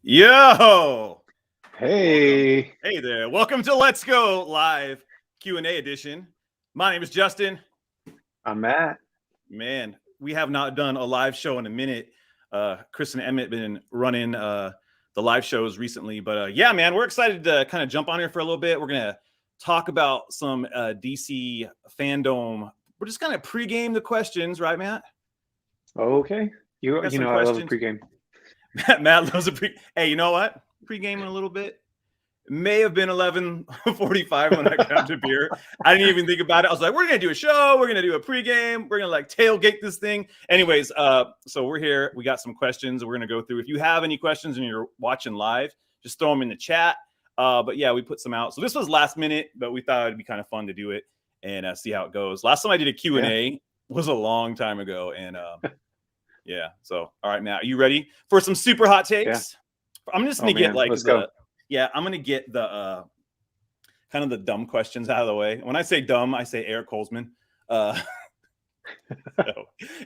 Yo! Hey. Hey there. Welcome to Let's Go Live Q&A edition. My name is Justin. I'm Matt. Man, we have not done a live show in a minute. Chris and Emmett been running the live shows recently. But yeah, man, we're excited to kind of jump on here for a little bit. We're going to talk about some DC FANDOME. We're just kind of pregame the questions, right, Matt? Okay. You know I love a pregame. Matt loves a pre. Hey, you know what? Pre-gaming a little bit. It may have been 11:45 when I grabbed a beer. I didn't even think about it. I was like, we're gonna do a show. We're gonna do a pregame. We're gonna like tailgate this thing. Anyways, so we're here. We got some questions we're gonna go through. If you have any questions and you're watching live, just throw them in the chat. But yeah, we put some out. So this was last minute, but we thought it'd be kind of fun to do it and see how it goes. Last time I did a Q&A was a long time ago, and yeah. So, all right, Matt, are you ready for some super hot takes? Yeah. I'm just gonna get like I'm gonna get the kind of the dumb questions out of the way. When I say dumb, I say Eric Holzman.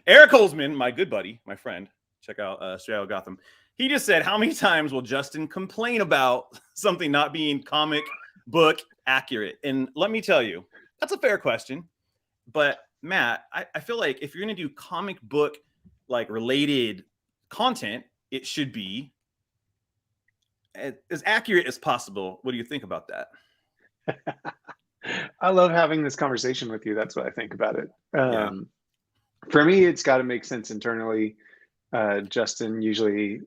Eric Holzman, my good buddy, my friend. Check out Straight Outta Gotham. He just said, how many times will Justin complain about something not being comic book accurate? And let me tell you, that's a fair question. But Matt, I feel like if you're gonna do comic book like related content, it should be as accurate as possible. What do you think about that? I love having this conversation with you. That's what I think about it. For me, it's got to make sense internally. Justin usually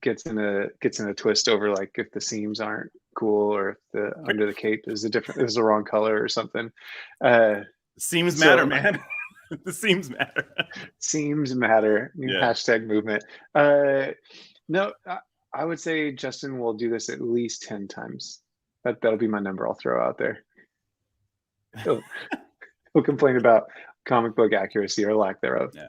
gets in a twist over like if the seams aren't cool or if the under the cape is the wrong color or something. Seams matter, man. The seams matter. Seams matter. Hashtag movement. No, I would say Justin will do this at least 10 times. That'll be my number I'll throw out there. He'll complain about comic book accuracy or lack thereof. Yeah.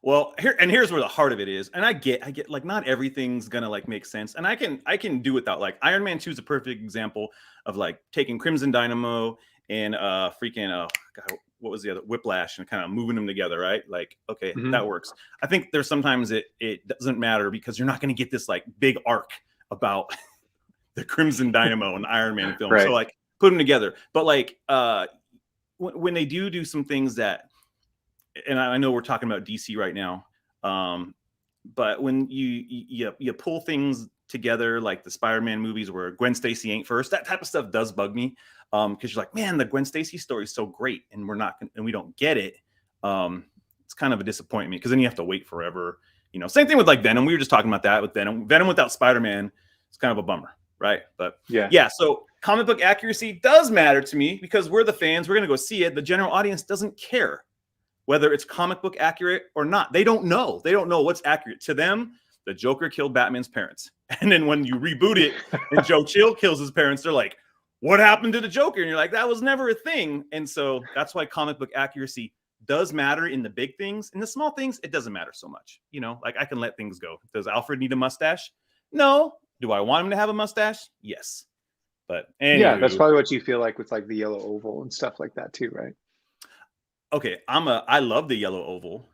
Well, here's where the heart of it is. And I get like not everything's gonna like make sense. And I can do without like Iron Man 2 is a perfect example of like taking Crimson Dynamo and what was the other Whiplash and kind of moving them together, right? Like, okay, that works. I think there's sometimes it doesn't matter because you're not going to get this like big arc about the Crimson Dynamo and the Iron Man film. Right. So like put them together. But like when they do some things that, and I know we're talking about DC right now, but when you pull things together like the Spider-Man movies where Gwen Stacy ain't first, that type of stuff does bug me. Because you're like, man, the Gwen Stacy story is so great, and we don't get it. It's kind of a disappointment because then you have to wait forever. You know, same thing with like Venom. We were just talking about that with Venom. Venom without Spider-Man is kind of a bummer, right? But yeah. So comic book accuracy does matter to me because we're the fans. We're gonna go see it. The general audience doesn't care whether it's comic book accurate or not. They don't know. They don't know what's accurate to them. The Joker killed Batman's parents, and then when you reboot it and Joe Chill kills his parents, they're like, what happened to the Joker? And you're like, that was never a thing. And so that's why comic book accuracy does matter in the big things. In the small things, it doesn't matter so much. You know, like I can let things go. Does Alfred need a mustache? No. Do I want him to have a mustache? Yes. But anyway, yeah, that's probably what you feel like with like the yellow oval and stuff like that too, right? Okay, I love the yellow oval,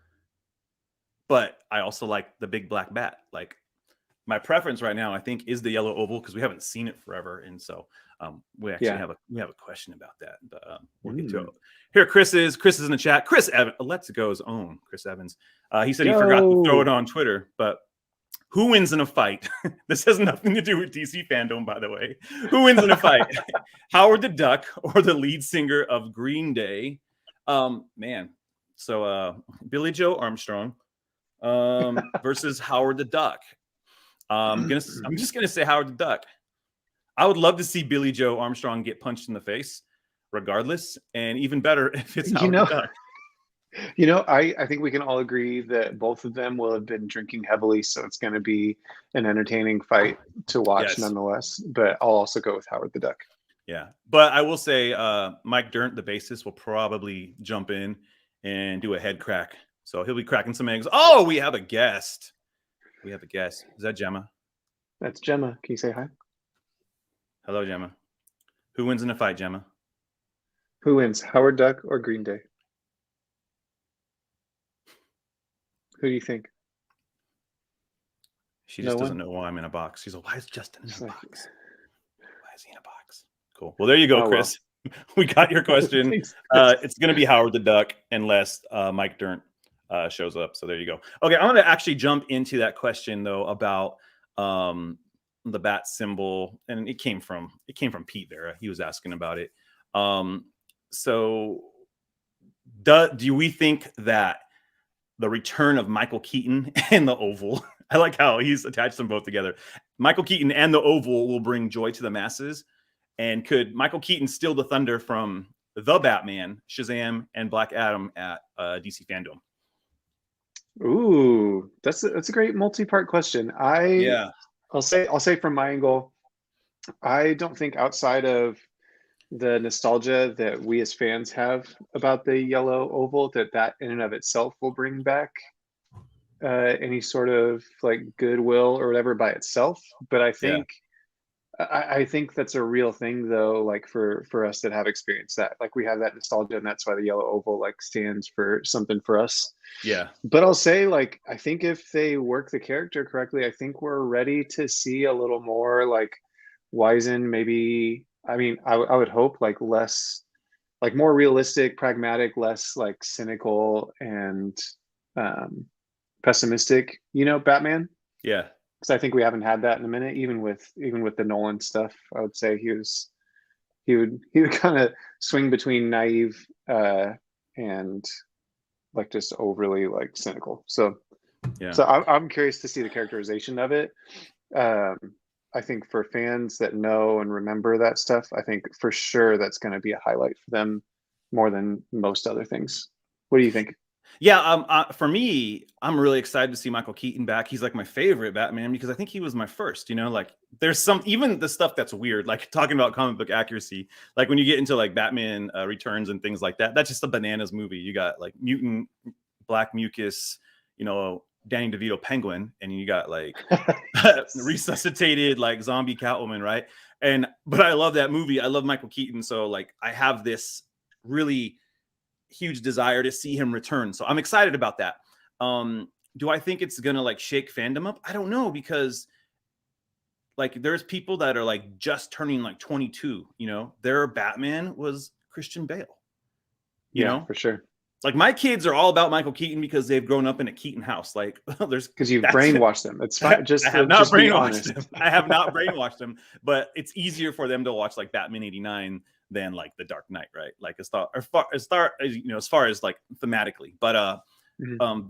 but I also like the big black bat. Like my preference right now, I think, is the yellow oval because we haven't seen it forever, and so we actually have a question about that. But we'll get to it. Here, Chris is in the chat. Chris Evans, Let's Go's own Chris Evans. He said he forgot to throw it on Twitter, but who wins in a fight? This has nothing to do with DC FANDOME, by the way. Who wins in a fight? Howard the Duck or the lead singer of Green Day? Man, so Billy Joe Armstrong versus Howard the Duck. I'm just gonna say Howard the Duck. I would love to see Billy Joe Armstrong get punched in the face. regardless, and even better if it's You Howard the know, Duck. I think we can all agree that both of them will have been drinking heavily, so it's going to be an entertaining fight to watch Yes. nonetheless. But I'll also go with Howard the Duck. Yeah. But I will say Mike Dirnt, the bassist, will probably jump in and do a head crack. So he'll be cracking some eggs. Oh, we have a guest. We have a guest. Is that Gemma? That's Gemma. Can you say hi? Hello, Gemma. Who wins in a fight, Gemma? Who wins, Howard Duck or Green Day? Who do you think? She just doesn't know why I'm in a box. She's like, why is Justin in a box? Why is he in a box? Cool. Well, there you go, Chris. Well. We got your question. It's going to be Howard the Duck unless Mike Dirnt shows up. So there you go. Okay, I'm going to actually jump into that question, though, about the bat symbol. And it came from Pete there. He was asking about it. So do we think that the return of Michael Keaton and the oval, I like how he's attached them both together, Michael Keaton and the oval will bring joy to the masses? And could Michael Keaton steal the thunder from the Batman, Shazam, and Black Adam at DC FANDOME? Ooh, that's a great multi-part question. I'll say from my angle, I don't think outside of the nostalgia that we as fans have about the yellow oval, that in and of itself will bring back any sort of like goodwill or whatever by itself. But I think I think that's a real thing, though, like for us that have experienced that, like we have that nostalgia, and that's why the yellow oval like stands for something for us. Yeah. But I'll say, like, I think if they work the character correctly, I think we're ready to see a little more like Wizen, maybe. I mean, I would hope like less, like more realistic, pragmatic, less like cynical and pessimistic, Batman. Yeah. Because I think we haven't had that in a minute, even with the Nolan stuff. I would say he would kind of swing between naive and like just overly like cynical. So I'm curious to see the characterization of it. I think for fans that know and remember that stuff, I think for sure that's going to be a highlight for them more than most other things. What do you think? Yeah, for me, I'm really excited to see Michael Keaton back. He's like my favorite Batman because I think he was my first, like there's some, even the stuff that's weird, like talking about comic book accuracy, like when you get into like Batman Returns and things like that, that's just a bananas movie. You got like mutant black mucus, Danny DeVito Penguin, and you got like resuscitated like zombie Catwoman, right? But I love that movie. I love Michael Keaton. So like I have this really huge desire to see him return. So I'm excited about that. Do I think it's gonna like shake fandom up? I don't know, because like there's people that are like just turning like 22, their Batman was Christian Bale. You know, for sure. Like my kids are all about Michael Keaton because they've grown up in a Keaton house. Like there's because you've brainwashed them. It's fine. I have not brainwashed them. I have not brainwashed them, but it's easier for them to watch like Batman '89 than like The Dark Knight, right? Like as far as like thematically, but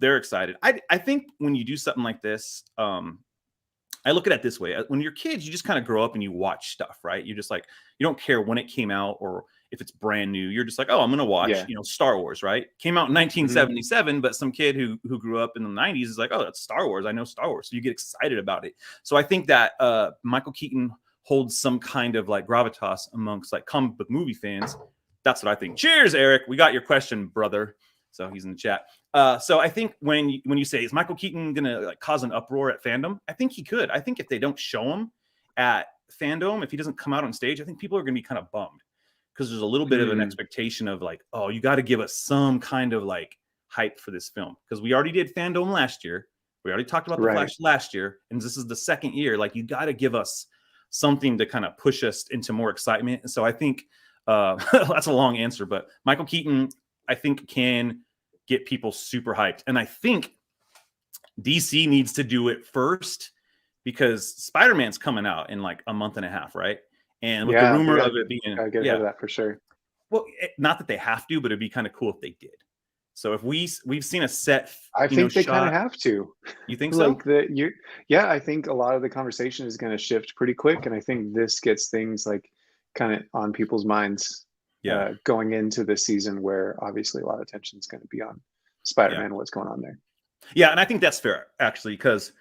they're excited. I think when you do something like this, I look at it this way: when you're kids, you just kind of grow up and you watch stuff, right? You just like, you don't care when it came out or if it's brand new. You're just like, oh, I'm gonna watch, Star Wars, right? Came out in 1977, but some kid who grew up in the 90s is like, oh, that's Star Wars. I know Star Wars, so you get excited about it. So I think that Michael Keaton holds some kind of like gravitas amongst like comic book movie fans. That's what I think. Cheers, Eric. We got your question, brother. So he's in the chat. So I think when you say, is Michael Keaton gonna like cause an uproar at fandom? I think he could. I think if they don't show him at fandom, if he doesn't come out on stage, I think people are gonna be kind of bummed, because there's a little bit of an expectation of like, oh, you got to give us some kind of like hype for this film, because we already did Fandom last year. We already talked about The Flash last year, and this is the second year. Like, you got to give us something to kind of push us into more excitement. And so I think that's a long answer, but Michael Keaton, I think, can get people super hyped. And I think DC needs to do it first, because Spider-Man's coming out in like a month and a half, right? And with the rumor of it being, get ahead of that for sure. Well, not that they have to, but it'd be kind of cool if they did. So if we've seen a set, I think they kind of have to. You think so? I think a lot of the conversation is going to shift pretty quick, and I think this gets things like kind of on people's minds. going into this season, where obviously a lot of attention is going to be on Spider-Man, what's going on there. Yeah, and I think that's fair, actually, because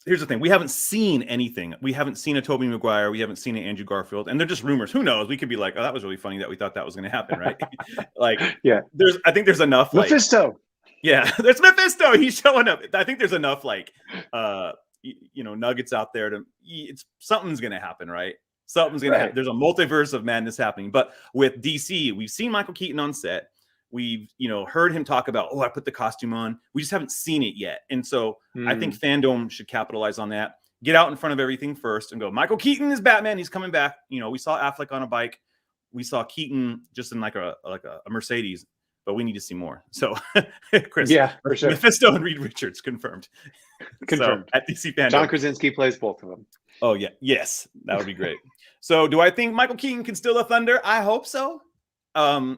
here's the thing. We haven't seen anything. We haven't seen a Tobey Maguire. We haven't seen an Andrew Garfield. And they're just rumors. Who knows? We could be like, oh, that was really funny that we thought that was going to happen, right? Like, yeah. I think there's enough. Like, Mephisto. Yeah, there's Mephisto. He's showing up. I think there's enough, like, nuggets out there something's going to happen, right? Something's going to happen. There's a multiverse of madness happening. But with DC, we've seen Michael Keaton on set. We've, heard him talk about, I put the costume on. We just haven't seen it yet. And so I think Fandom should capitalize on that. Get out in front of everything first and go, Michael Keaton is Batman. He's coming back. We saw Affleck on a bike. We saw Keaton just in like a Mercedes, but we need to see more. So Chris, for sure. Mephisto and Reed Richards confirmed. Confirmed. So, at DC Fandom. John Krasinski plays both of them. Oh yeah. Yes. That would be great. So do I think Michael Keaton can steal the thunder? I hope so. In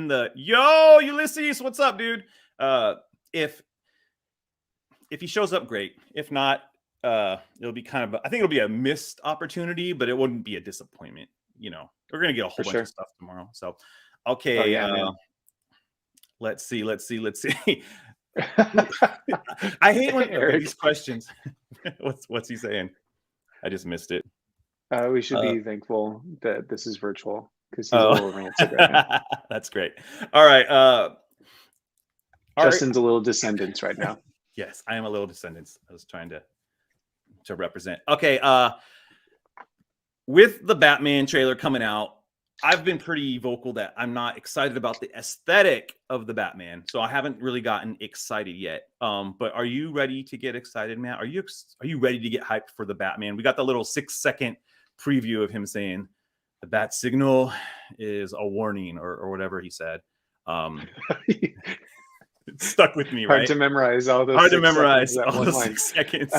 the Ulysses, what's up, dude? If he shows up, great. If not, it'll be I think it'll be a missed opportunity, but it wouldn't be a disappointment. We're gonna get a whole bunch of stuff tomorrow. So, okay. Let's see. I hate when these questions. What's he saying? I just missed it. We should be thankful that this is virtual, because he's a little rancid right now. That's great. All right. Justin's a little Descendants right now. Yes, I am a little Descendants. I was trying to represent. Okay. With the Batman trailer coming out, I've been pretty vocal that I'm not excited about the aesthetic of the Batman. So I haven't really gotten excited yet. But are you ready to get excited, Matt? Are you ready to get hyped for the Batman? We got the little 6-second preview of him saying the bat signal is a warning or whatever he said. It stuck with me, right? Hard to memorize all those. Hard to memorize all those 6 seconds.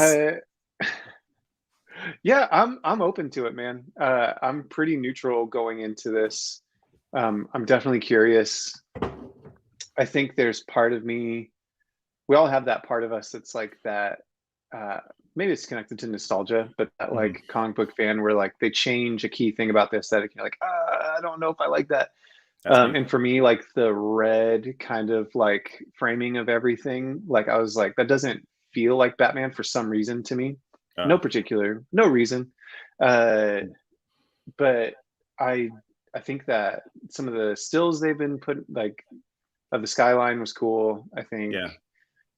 Yeah, I'm open to it, man. I'm pretty neutral going into this. I'm definitely curious. I think there's part of me. We all have that part of us that's like that. Maybe it's connected to nostalgia, but that like comic book fan where like they change a key thing about the aesthetic. You're like, I don't know if I like that. And for me, like the red kind of like framing of everything, like I was like, that doesn't feel like Batman for some reason to me. No reason. But I think that some of the stills they've been put like of the skyline was cool. I think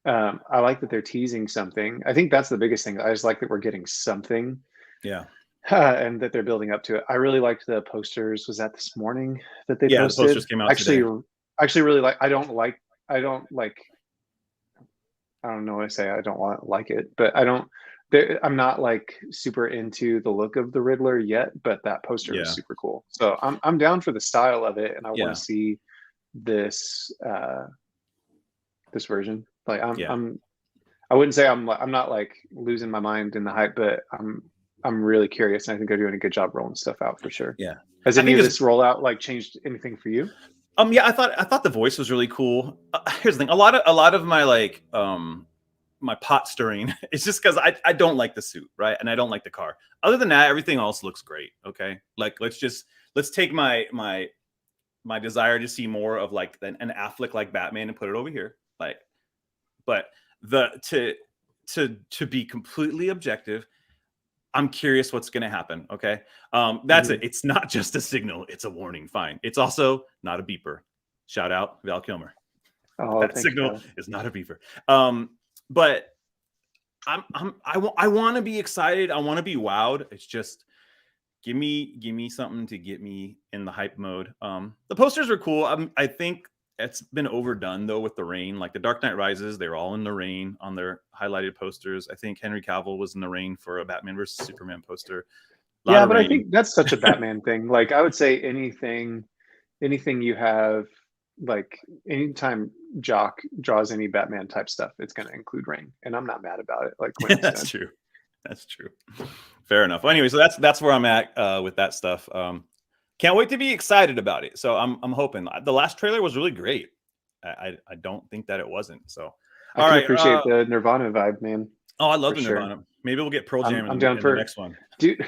I like that they're teasing something. I think that's the biggest thing. I just like that we're getting something. Yeah. And that they're building up to it. I really liked the posters. Was that this morning that they posted? The posters came out actually really like I don't know what I say. I don't like it, but I'm not like super into the look of the Riddler yet, but that poster is super cool. So I'm down for the style of it, and I want to see this this version. Like I wouldn't say I'm not like losing my mind in the hype, but I'm really curious, and I think they're doing a good job rolling stuff out for sure. Yeah. Has any of this rollout like changed anything for you? Yeah, I thought the voice was really cool. Here's the thing: a lot of my like my pot stirring is just because I don't like the suit, right? And I don't like the car. Other than that, everything else looks great. Okay, like let's take my desire to see more of like an Affleck like Batman and put it over here. Like, but to be completely objective, I'm curious what's going to happen. Okay, that's it. It's not just a signal; it's a warning. Fine. It's also not a beeper. Shout out Val Kilmer. Oh, that signal is not a beeper. But I want to be excited. I want to be wowed. It's just give me something to get me in the hype mode. The posters are cool. I think it's been overdone though with the rain. Like the Dark Knight Rises, they're all in the rain on their highlighted posters. I think Henry Cavill was in the rain for a Batman versus Superman poster. Yeah, but I think that's such a Batman thing. Like I would say anything you have, like anytime Jock draws any Batman type stuff, it's going to include rain, and I'm not mad about it. Like that's true. Fair enough. Well, anyway, so that's where I'm at with that stuff. Can't wait to be excited about it. So I'm hoping. The last trailer was really great. I don't think that it wasn't. So I appreciate the Nirvana vibe, man. Oh, I love the Nirvana. Maybe we'll get Pearl Jam in the next one, dude.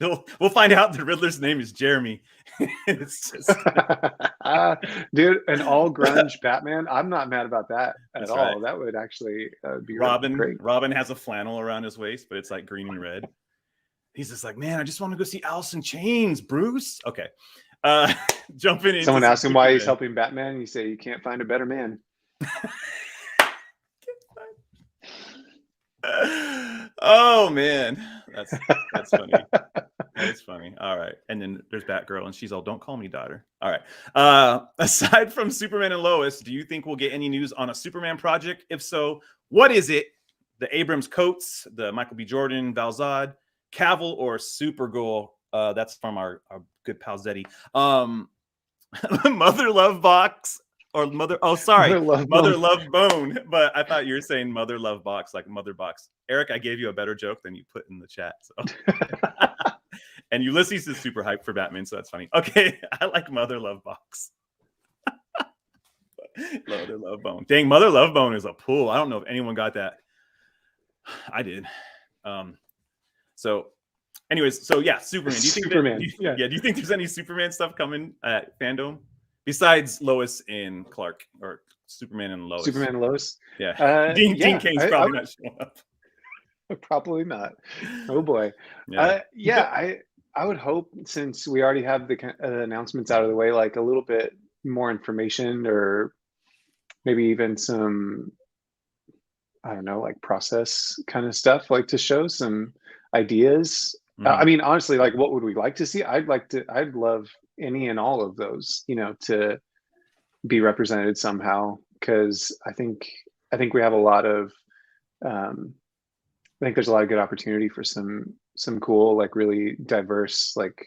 We'll find out the Riddler's name is Jeremy. It's just dude, an all grunge Batman. I'm not mad about that at That's all. right. That would actually be Robin. great. Robin has a flannel around his waist, but it's like green and red. He's just like, man, I just want to go see Alice in Chains, Bruce. Okay. Jumping in. Someone asked him why he's helping Batman. You say you can't find a better man. Oh man, that's funny. That's funny. All right, and then there's Batgirl, and she's all, "Don't call me daughter." All right. Aside from Superman and Lois, do you think we'll get any news on a Superman project? If so, what is it? The Abrams Coates, the Michael B. Jordan, Val Zod, Cavill, or Supergirl? That's from our good pal Zeddy. Mother Love Box. Or Mother Love Bone. But I thought you were saying Mother Love Box, like Mother Box. Eric, I gave you a better joke than you put in the chat. So. And Ulysses is super hyped for Batman, so that's funny. Okay, I like Mother Love Box. Mother Love Bone. Dang, Mother Love Bone is a pull. I don't know if anyone got that. I did. So, anyways, so yeah, Superman. Do you think do you think there's any Superman stuff coming at Fandom? Besides Lois and Clark, or Superman and Lois. Superman and Lois? Yeah. Dean Cain's probably not showing up. Probably not. Oh, boy. I would hope, since we already have the announcements out of the way, like a little bit more information, or maybe even some, I don't know, like process kind of stuff, like to show some ideas. I mean, honestly, like, what would we like to see? I'd love any and all of those, to be represented somehow, because I think we have a lot of I think there's a lot of good opportunity for some cool, like really diverse, like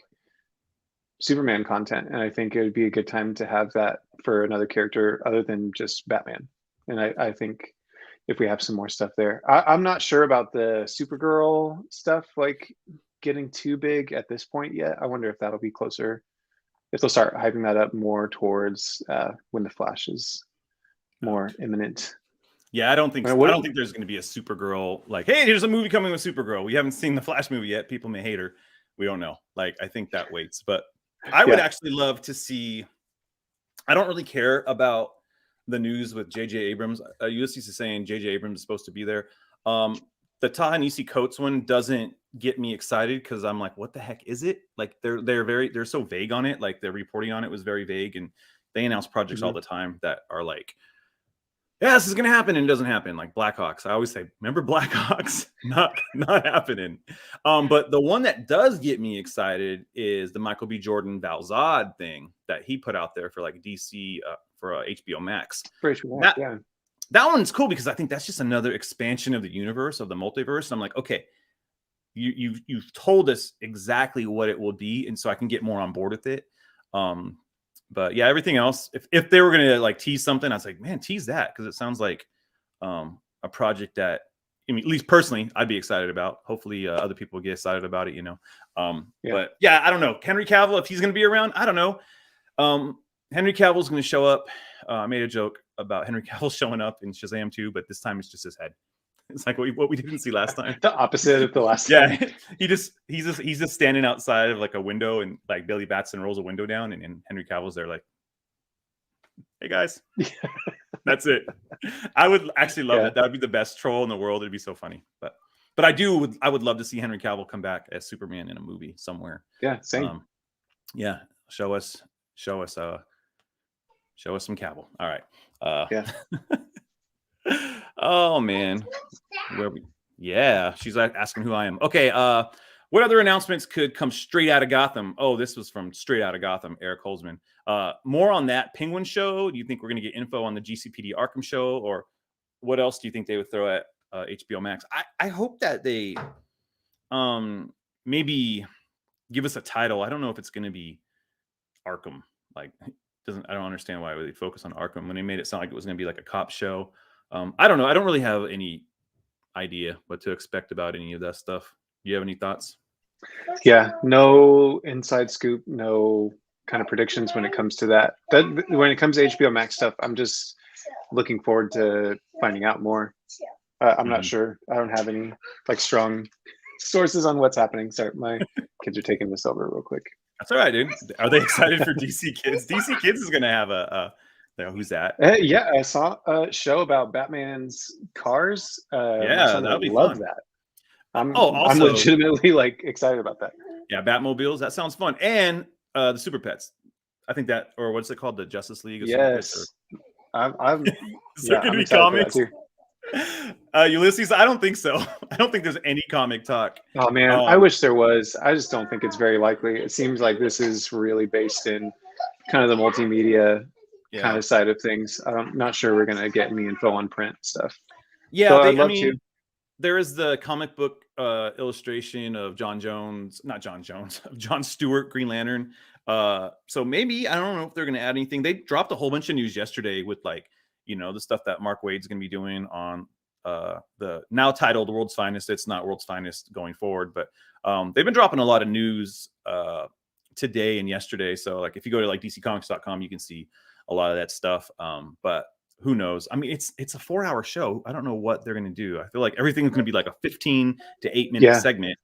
Superman content, and I think it would be a good time to have that for another character other than just Batman. And I think if we have some more stuff there, I'm not sure about the Supergirl stuff like getting too big at this point yet. I wonder if that'll be closer, if they'll start hyping that up more towards when the Flash is more imminent. Yeah, I don't think there's going to be a Supergirl, like, hey, there's a movie coming with Supergirl. We haven't seen the Flash movie yet. People may hate her. We don't know. Like, I think that waits. But I would actually love to see. I don't really care about the news with J.J. Abrams. Ulysses is saying J.J. Abrams is supposed to be there. The Ta-Nehisi Coates one doesn't get me excited, because I'm like, what the heck is it? Like, they're so vague on it. Like, their reporting on it was very vague, and they announce projects all the time that are like, yeah, this is gonna happen, and it doesn't happen. Like Blackhawks. I always say, remember Blackhawks? not happening. But the one that does get me excited is the Michael B. Jordan Val Zod thing that he put out there for like DC for HBO Max. That one's cool, because I think that's just another expansion of the universe, of the multiverse. And I'm like, okay, you've told us exactly what it will be, and so I can get more on board with it. But yeah, everything else, if they were gonna like tease something, I was like, man, tease that, because it sounds like a project that, I mean, at least personally, I'd be excited about. Hopefully, other people get excited about it, But yeah, I don't know. Henry Cavill, if he's gonna be around, I don't know. Henry Cavill's gonna show up. I made a joke about Henry Cavill showing up in Shazam 2, but this time it's just his head. It's like what we didn't see last time. The opposite of the last time. Yeah, he's just standing outside of like a window, and like Billy Batson rolls a window down, and Henry Cavill's there like, hey guys. That's it. I would actually love that. That would be the best troll in the world. It'd be so funny. But I would love to see Henry Cavill come back as Superman in a movie somewhere. Yeah, same. Show us some Cavill. All right. Oh man, she's asking who I am. Okay, what other announcements could come straight out of Gotham? Oh, this was from Straight Out of Gotham, Eric Holzman. More on that Penguin show. Do you think we're going to get info on the GCPD Arkham show, or what else do you think they would throw at HBO Max? I hope that they maybe give us a title. I don't know if it's going to be Arkham. Like, I don't understand why they focus on Arkham when they made it sound like it was going to be like a cop show. I don't know. I don't really have any idea what to expect about any of that stuff. Do you have any thoughts? Yeah, no inside scoop, no kind of predictions when it comes to that. When it comes to HBO Max stuff, I'm just looking forward to finding out more. I'm not sure. I don't have any like strong sources on what's happening. Sorry, my kids are taking this over real quick. That's all right, dude. Are they excited for DC Kids? DC Kids is gonna have who's that? Yeah, I saw a show about Batman's cars. My Yeah, son that'll would be love fun. that. I'm Also, legitimately like excited about that. yeah, Batmobiles. That sounds fun. And the Super Pets. I think that, or what's it called? The Justice League of Super Pets? Yes, I'm Is there gonna I'm be excited for that comics? too. Ulysses, I don't think so. I don't think there's any comic talk. Oh man, I wish there was. I just don't think it's very likely. It seems like this is really based in kind of the multimedia kind of side of things. I'm not sure we're gonna get any info on print stuff. Yeah, So I'd love to. there is the comic book illustration of John Stewart, Green Lantern. So maybe, I don't know if they're going to add anything. They dropped a whole bunch of news yesterday with like, the stuff that Mark Waid's going to be doing on the now titled World's Finest. It's not World's Finest going forward, but they've been dropping a lot of news today and yesterday. So like if you go to like dccomics.com, you can see a lot of that stuff. But who knows? I mean, it's a 4-hour show. I don't know what they're going to do. I feel like everything's going to be like a 15 to 8 minute segment.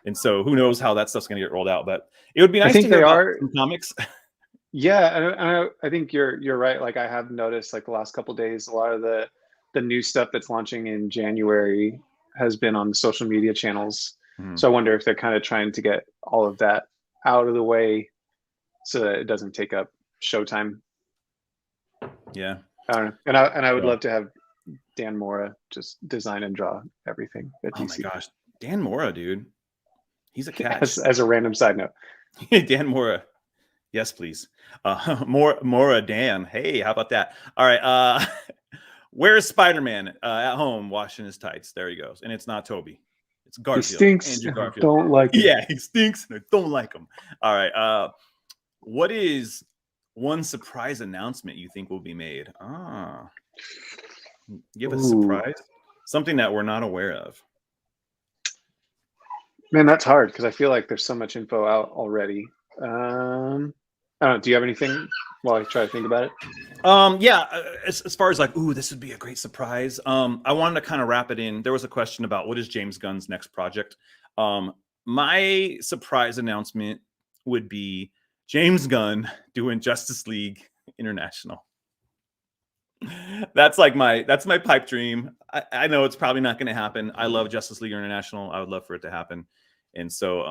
And so who knows how that stuff's going to get rolled out, but it would be nice to hear about some comics. Yeah, I think you're right. Like I have noticed like the last couple of days, a lot of the new stuff that's launching in January has been on the social media channels. So I wonder if they're kind of trying to get all of that out of the way so that it doesn't take up showtime. Yeah. I don't know. And I would love to have Dan Mora just design and draw everything at DC. Oh my gosh. Dan Mora, dude. He's a catch. As a random side note. Dan Mora. Yes, please. Mora Dan. Hey, how about that? All right. Where's Spider-Man? At home washing his tights. There he goes. And it's not Toby. It's Garfield. He stinks. Andrew Garfield. Don't like him. Yeah, he stinks and I don't like him. All right. What is one surprise announcement you think will be made? Give us a surprise. Something that we're not aware of. Man, that's hard because I feel like there's so much info out already. I don't know. Do you have anything while I try to think about it? Yeah, as far as like, this would be a great surprise. I wanted to kind of wrap it in. There was a question about what is James Gunn's next project. My surprise announcement would be James Gunn doing Justice League International. That's my pipe dream. I know it's probably not going to happen. I love Justice League International. I would love for it to happen. And so,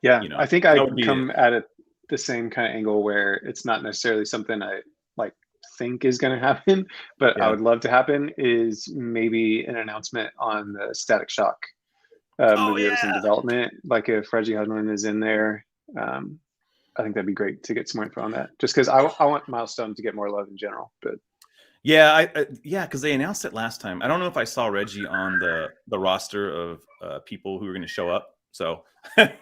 I think I would come at it the same kind of angle where it's not necessarily something I like think is going to happen, but I would love to happen is maybe an announcement on the Static Shock movie that's in development. Like if Reggie Hudlin is in there, I think that'd be great to get some more info on that. Just because I want Milestone to get more love in general. But yeah, because they announced it last time. I don't know if I saw Reggie on the roster of people who are going to show up. So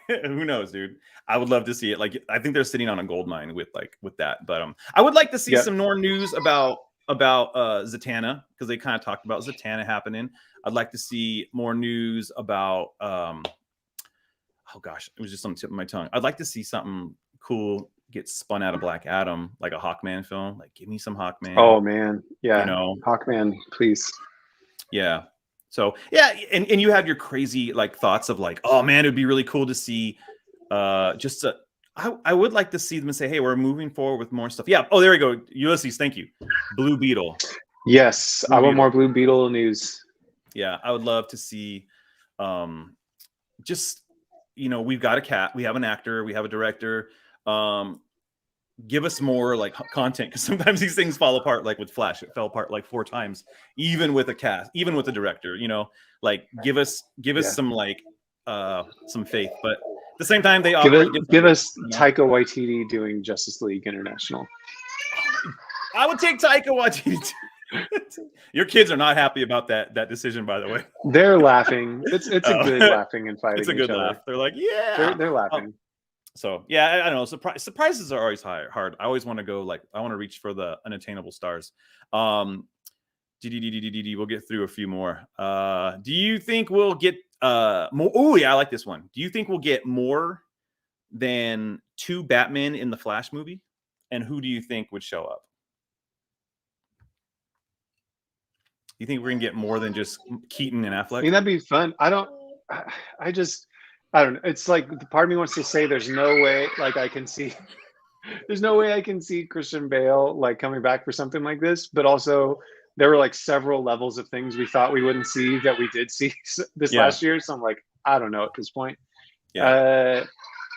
who knows, dude? I would love to see it. Like I think they're sitting on a gold mine with that. But I would like to see some more news about Zatanna, because they kind of talked about Zatanna happening. I'd like to see more news about oh gosh, it was just on the tip of my tongue. I'd like to see something cool get spun out of Black Adam, like a Hawkman film. Like give me some Hawkman. Oh man, yeah, Hawkman, please. Yeah. So yeah, and you have your crazy like thoughts of like, oh man, it'd be really cool to see I would like to see them say, hey, we're moving forward with more stuff. Yeah. Oh, there we go. Ulysses, thank you. Blue Beetle. Yes, I want more Blue Beetle news. Yeah, I would love to see just we've got a cat, we have an actor, we have a director. Give us more like content, because sometimes these things fall apart. Like with Flash, it fell apart like 4 times, even with a cast, even with a director. Like give us some like some faith. But at the same time, they give us Taika Waititi doing Justice League International. I would take Taika Waititi. Your kids are not happy about that decision, by the way. They're laughing. It's a good laughing and fighting. It's a good laugh. They're like, yeah, they're laughing. So yeah, I don't know. Surprises are always hard. I always want to go I want to reach for the unattainable stars. We'll get through a few more. Do you think we'll get more? Oh yeah, I like this one. Do you think we'll get more than 2 Batman in the Flash movie? And who do you think would show up? Do you think we're gonna get more than just Keaton and Affleck? I mean, that'd be fun. I don't I just, I don't know. It's like the part of me wants to say there's no way, like I can see, there's no way I can see Christian Bale like coming back for something like this. But also, there were like several levels of things we thought we wouldn't see that we did see this Yeah. last year. So I'm like, I don't know at this point. Yeah.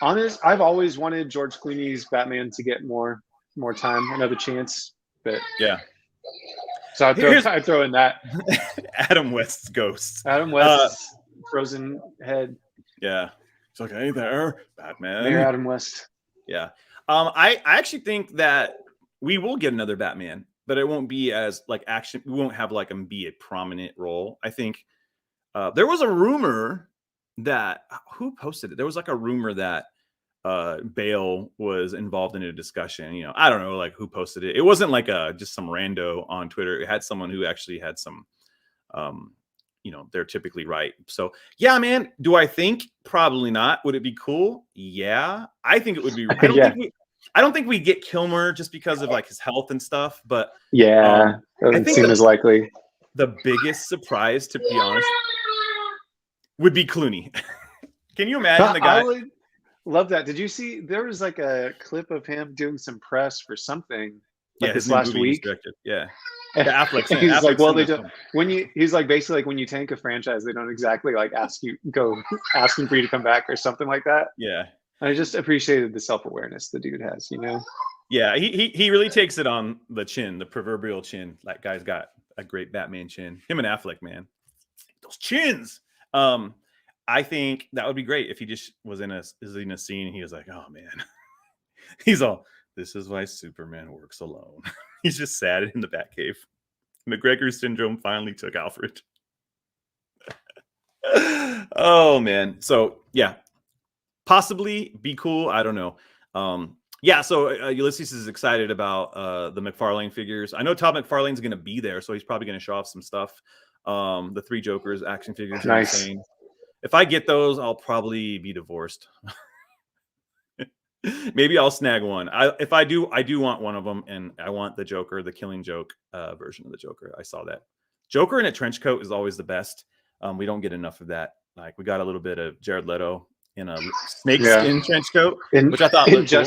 I've always wanted George Clooney's Batman to get more time, another chance. But Yeah. so I'd throw in that Adam West's ghost. Adam West's frozen head. Yeah. It's like, hey there, Batman. Mayor Adam West. Yeah. I actually think that we will get another Batman, but it won't be as like action. We won't have like him be a prominent role. I think there was a rumor that who posted it? There was like a rumor that Bale was involved in a discussion. You know, I don't know like who posted it. It wasn't like just some rando on Twitter. It had someone who actually had some you know, they're typically right. So yeah, man, do I think? Probably not. Would it be cool? Yeah. I think it would be. I don't think we get Kilmer just because of like his health and stuff, but yeah, doesn't seem as likely. The biggest surprise, to be honest, would be Clooney. Can you imagine the guy? I would love that. Did you see there was like a clip of him doing some press for something like this last week? Yeah. Affleck's he's Affleck's like, well, they don't. He's like basically like when you tank a franchise, they don't exactly like asking for you to come back or something like that. Yeah. I just appreciated the self-awareness the dude has, you know? Yeah, he really takes it on the chin, the proverbial chin. That guy's got a great Batman chin. Him and Affleck, man. Those chins. I think that would be great if he just was in a scene and he was like, oh man. He's all, this is why Superman works alone. He's just sad in the Batcave. McGregor syndrome finally took Alfred. Oh man. So yeah. Possibly be cool. I don't know. Yeah, so Ulysses is excited about the McFarlane figures. I know Todd McFarlane's going to be there, so he's probably going to show off some stuff. The 3 Jokers action figures are insane. If I get those, I'll probably be divorced. Maybe I'll snag one. If I do want one of them, and I want the Joker, the Killing Joke version of the Joker. I saw that. Joker in a trench coat is always the best. We don't get enough of that. Like we got a little bit of Jared Leto in a snakeskin trench coat, which I thought looked cool.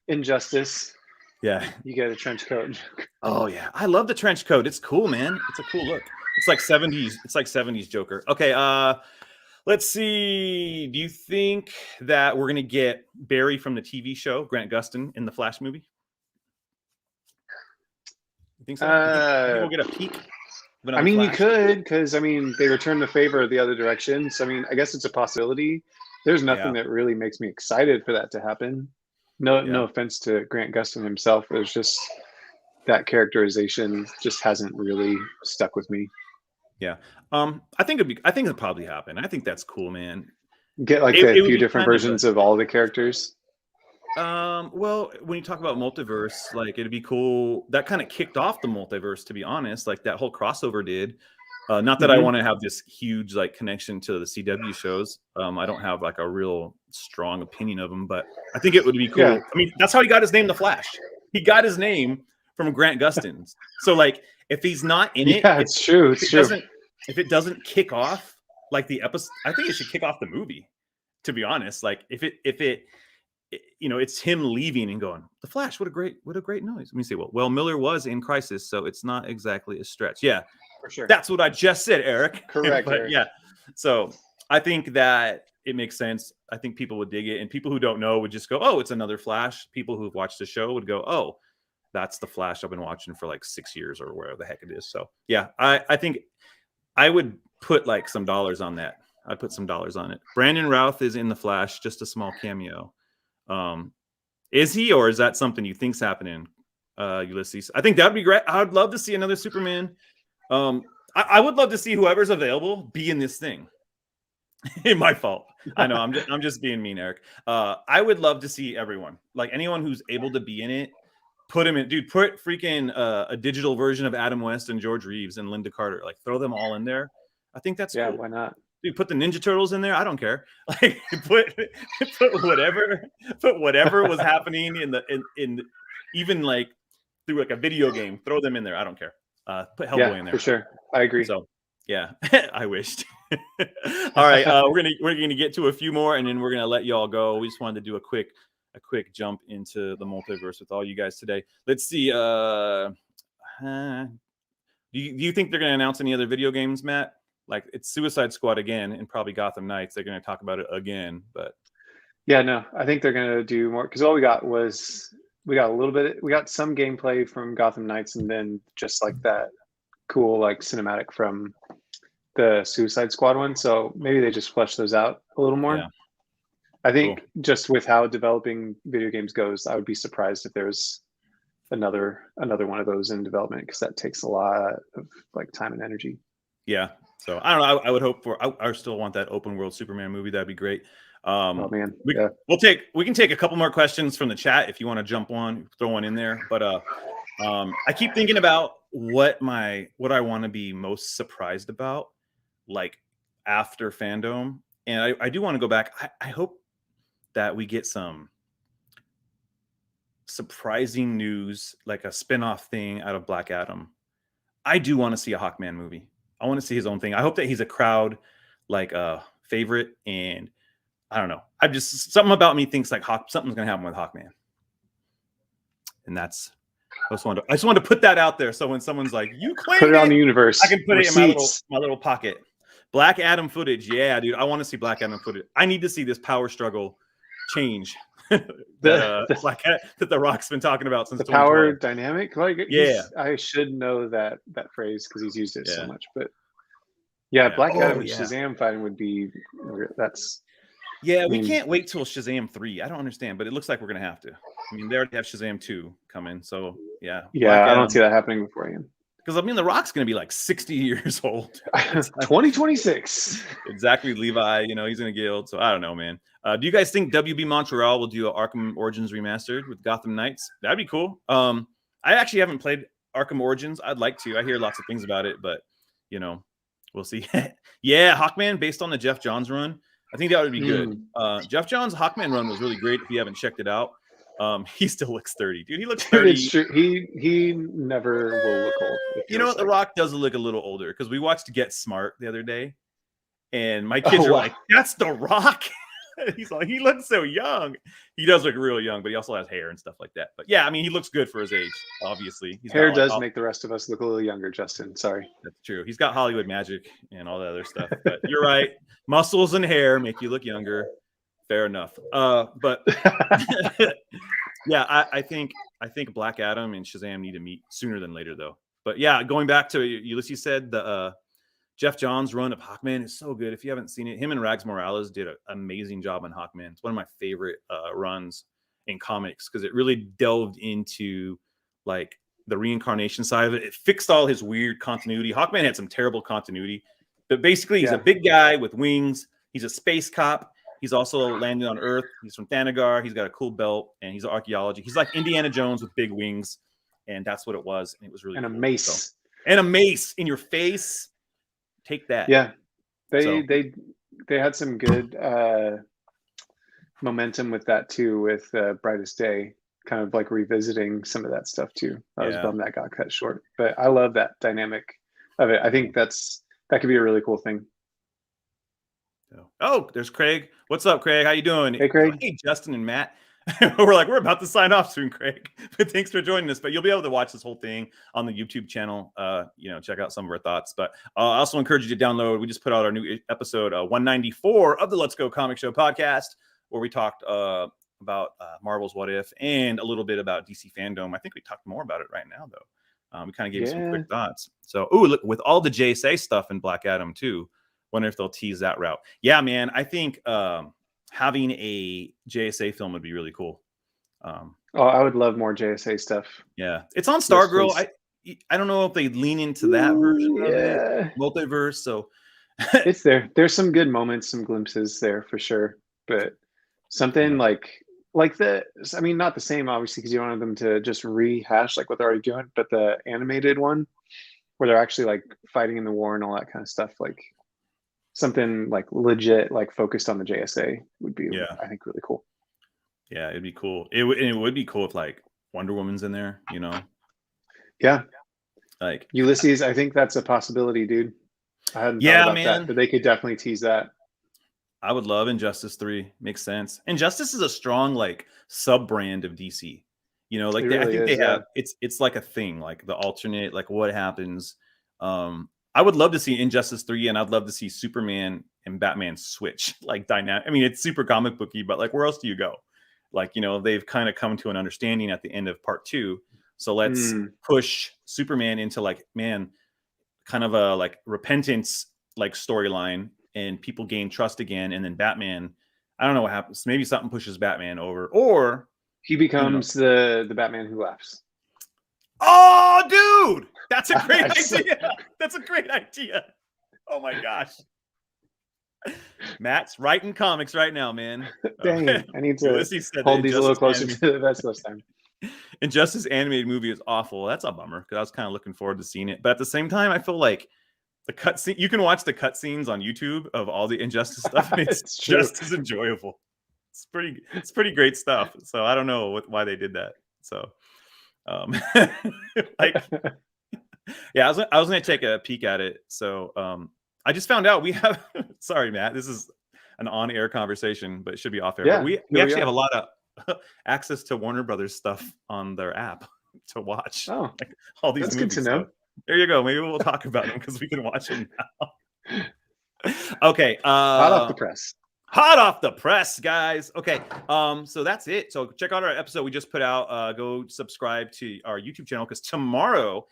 Injustice. Yeah, you get a trench coat. Oh yeah, I love the trench coat. It's cool, man. It's a cool look. It's like 70s. It's like 70s Joker. Okay, let's see. Do you think that we're gonna get Barry from the TV show, Grant Gustin, in the Flash movie? You think so? You think we'll get a peek? I mean, Flash? You could, because I mean, they returned the favor the other direction. So I mean, I guess it's a possibility. There's nothing that really makes me excited for that to happen. No offense to Grant Gustin himself. There's just that characterization just hasn't really stuck with me. Yeah. I think it'd probably happen. I think that's cool, man. Get like a few different versions of all the characters. Well, when you talk about multiverse, like it'd be cool. That kind of kicked off the multiverse, to be honest. Like that whole crossover did. Not that I want to have this huge like connection to the CW shows. I don't have like a real strong opinion of them, but I think it would be cool. Yeah. I mean, that's how he got his name, The Flash. He got his name from Grant Gustin's. So like, if he's not in it, it's true. It's true. If it doesn't kick off like the episode, I think it should kick off the movie. To be honest, like if it, you know, it's him leaving and going, The Flash. What a great noise. Let me see. Well, Miller was in Crisis, so it's not exactly a stretch. Yeah. For sure. That's what I just said, Eric. Correct. But, yeah. So I think that it makes sense. I think people would dig it. And people who don't know would just go, oh, it's another Flash. People who've watched the show would go, oh, that's the Flash I've been watching for like 6 years or whatever the heck it is. So yeah, I think I would put like some dollars on that. I'd put some dollars on it. Brandon Routh is in the Flash, just a small cameo. Is he, or is that something you think's happening, Ulysses? I think that'd be great. I'd love to see another Superman. I would love to see whoever's available be in this thing. My fault. I know. I'm just being mean, Eric. I would love to see everyone, like anyone who's able to be in it. Put him in, dude. Put freaking a digital version of Adam West and George Reeves and Linda Carter. Like throw them all in there. I think that's cool. Why not? Dude, put the Ninja Turtles in there. I don't care. Like put whatever was happening in even like through like a video game. Throw them in there. I don't care. Put Hellboy in there for sure. I agree. So Yeah, I wished. All right, we're gonna get to a few more, and then we're gonna let y'all go. We just wanted to do a quick jump into the multiverse with all you guys today. Let's see. Do you think they're gonna announce any other video games, Matt? Like it's Suicide Squad again, and probably Gotham Knights. They're gonna talk about it again, but Yeah, no, I think they're gonna do more because all we got was we got a little bit. We got some gameplay from Gotham Knights, and then just like that cool like cinematic from the Suicide Squad one. So maybe they just flesh those out a little more. yeah. I think just with how developing video games goes, I would be surprised if there's another one of those in development because that takes a lot of like time and energy. Yeah. So I don't know. I would hope for. I still want that open world Superman movie. That'd be great. Oh man, we can take a couple more questions from the chat if you want to jump one, throw one in there. But I keep thinking about what I want to be most surprised about, like after Fandome, and I do want to go back. I hope that we get some surprising news, like a spin-off thing out of Black Adam. I do want to see a Hawkman movie. I want to see his own thing. I hope that he's a crowd like favorite, and I don't know. I'm just something about me thinks like something's gonna happen with Hawkman, and that's. I just wanted to put that out there, so when someone's like, "You claim put it on the universe," I can put it in my little pocket. Black Adam footage, yeah, dude. I want to see Black Adam footage. I need to see this power struggle change that the Rock's been talking about since the power dynamic. Like, yeah, I should know that phrase because he's used it so much. But yeah, Black Adam and Shazam fighting would be that's. Yeah, we can't wait till Shazam 3. I don't understand, but it looks like we're gonna have to. I mean, they already have Shazam 2 coming, so yeah. Yeah, I don't see that happening beforehand. Because I mean, The Rock's gonna be like 60 years old. 2026. Exactly, Levi. You know, he's gonna get old. So I don't know, man. Do you guys think WB Montreal will do an Arkham Origins remastered with Gotham Knights? That'd be cool. I actually haven't played Arkham Origins. I'd like to. I hear lots of things about it, but you know, we'll see. Yeah, Hawkman based on the Jeff Johns run. I think that would be good. Jeff Johns' Hawkman run was really great. If you haven't checked it out, he still looks 30, dude. He looks 30. It's true. He never will look old. You know what? The Rock does look a little older because we watched Get Smart the other day, and my kids are like, "That's The Rock." He's like, he looks so young. He does look real young, but he also has hair and stuff like that. But yeah, I mean, he looks good for his age. Obviously, hair does make the rest of us look a little younger. Justin, sorry. That's true. He's got Hollywood magic and all that other stuff. But you're right. Muscles and hair make you look younger. Fair enough. But yeah, I think Black Adam and Shazam need to meet sooner than later, though. But yeah, going back to Ulysses said, the Jeff Johns' run of Hawkman is so good. If you haven't seen it, him and Rags Morales did an amazing job on Hawkman. It's one of my favorite runs in comics because it really delved into like the reincarnation side of it. It fixed all his weird continuity. Hawkman had some terrible continuity, but basically he's a big guy with wings. He's a space cop. He's also landed on Earth. He's from Thanagar. He's got a cool belt, and he's an archaeology. He's like Indiana Jones with big wings, and that's what it was. And it was really cool. A mace. So, and a mace in your face. Take that. Yeah, they had some good momentum with that too, with Brightest Day, kind of like revisiting some of that stuff too. I was bummed that got cut short, but I love that dynamic of it. I think that could be a really cool thing. Oh, there's Craig. What's up, Craig? How you doing? Hey, Craig. Hey, Justin and Matt. we're about to sign off soon, Craig. But thanks for joining us. But you'll be able to watch this whole thing on the YouTube channel. Check out some of our thoughts. But I also encourage you to download. We just put out our new episode 194 of the Let's Go Comic Show podcast, where we talked about Marvel's What If and a little bit about DC Fandome. I think we talked more about it right now, though. We kind of gave you some quick thoughts. So, look, with all the JSA stuff in Black Adam too, wonder if they'll tease that route. Yeah, man, I think having a JSA film would be really cool. I would love more JSA stuff. Yeah, it's on Stargirl. I don't know if they lean into that version of it, multiverse. So it's there. There's some good moments, some glimpses there for sure. But something like not the same, obviously, because you don't want them to just rehash like what they're already doing. But the animated one, where they're actually like fighting in the war and all that kind of stuff, like something like legit, like focused on the JSA would be, I think, really cool. Yeah, it'd be cool. It would be cool if like Wonder Woman's in there, Yeah. Like Ulysses, I think that's a possibility, dude. I hadn't Yeah, thought about man. that, but they could definitely tease that. I would love Injustice 3. Makes sense. Injustice is a strong like sub brand of DC. You know, like It I really think is, they have it's like a thing, like the alternate, like what happens. I would love to see Injustice 3, and I'd love to see Superman and Batman switch like dynamic. I mean, it's super comic booky, but like where else do you go? Like, you know, they've kind of come to an understanding at the end of part 2. So let's push Superman into like, man, kind of a like repentance like storyline, and people gain trust again. And then Batman, I don't know what happens. Maybe something pushes Batman over, or he becomes the Batman who laughs. Oh, dude, that's a great idea. That's a great idea. Oh my gosh. Matt's writing comics right now, man. Dang, I need to hold these a little closer to the vest this time. Injustice animated movie is awful. That's a bummer because I was kind of looking forward to seeing it. But at the same time, I feel like the cutscene, you can watch the cutscenes on YouTube of all the Injustice stuff, and it's just as enjoyable. It's pretty great stuff. So I don't know why they did that. So like yeah, I was gonna take a peek at it. So I just found out we have sorry, Matt, this is an on-air conversation, but it should be off-air. Yeah, but we actually have a lot of access to Warner Brothers stuff on their app to watch. Oh, like, all these that's movies. good to know. So there you go. Maybe we'll talk about them because we can watch them now. Okay. Hot off the press. Hot off the press, guys. Okay. So that's it. So check out our episode we just put out. Go subscribe to our YouTube channel because tomorrow,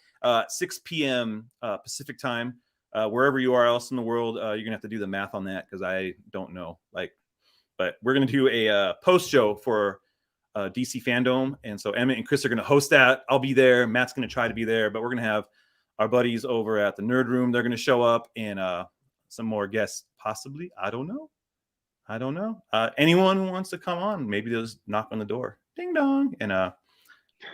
6 p.m. Pacific time, wherever you are else in the world, you're gonna have to do the math on that because I don't know. But we're gonna do a post show for DC FANDOME, and so Emmett and Chris are gonna host that. I'll be there. Matt's gonna try to be there, but we're gonna have our buddies over at the Nerd Room. They're gonna show up, and some more guests possibly. I don't know. Anyone who wants to come on, maybe they'll just knock on the door, ding dong, and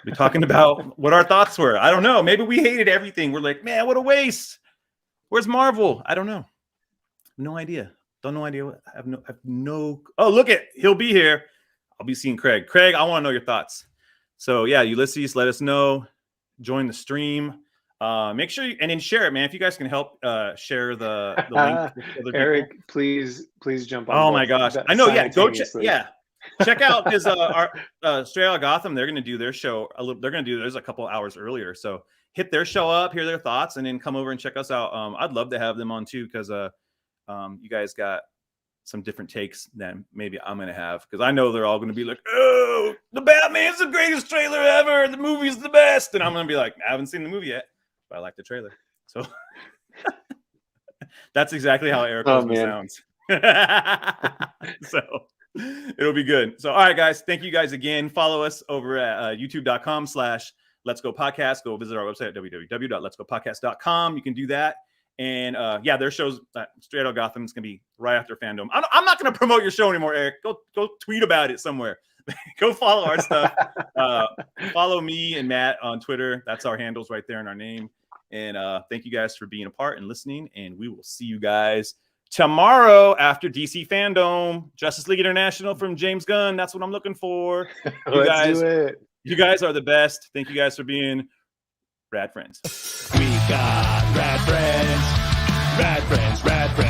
be talking about what our thoughts were. I don't know. Maybe we hated everything. We're like, man, what a waste. Where's Marvel? I don't know. No idea. Don't know idea. I have no. Oh, look it. He'll be here. I'll be seeing Craig. Craig, I want to know your thoughts. So yeah, Ulysses, let us know. Join the stream. Make sure and then share it, man. If you guys can help share the link with other Eric, people. please jump on. Oh my gosh, I know. Yeah, go check out because our Straight Outta Gotham, they're gonna do their show. They're gonna do theirs a couple hours earlier. So hit their show up, hear their thoughts, and then come over and check us out. I'd love to have them on too because you guys got some different takes than maybe I'm gonna have because I know they're all gonna be like, oh, the Batman's the greatest trailer ever. The movie's the best, and I'm gonna be like, I haven't seen the movie yet. But I like the trailer. So that's exactly how Eric sounds. So it'll be good. So, all right, guys. Thank you guys again. Follow us over at youtube.com/Let's Go Podcast. Go visit our website at www.letsgopodcast.com. You can do that. And yeah, their shows, Straight Outta Gotham is going to be right after FANDOME. I'm not going to promote your show anymore, Eric. Go tweet about it somewhere. Go follow our stuff. Follow me and Matt on Twitter. That's our handles right there in our name. And thank you guys for being a part and listening. And we will see you guys tomorrow after DC FANDOME, Justice League International from James Gunn. That's what I'm looking for. You guys are the best. Thank you guys for being rad friends. We got rad friends, rad friends, rad friends.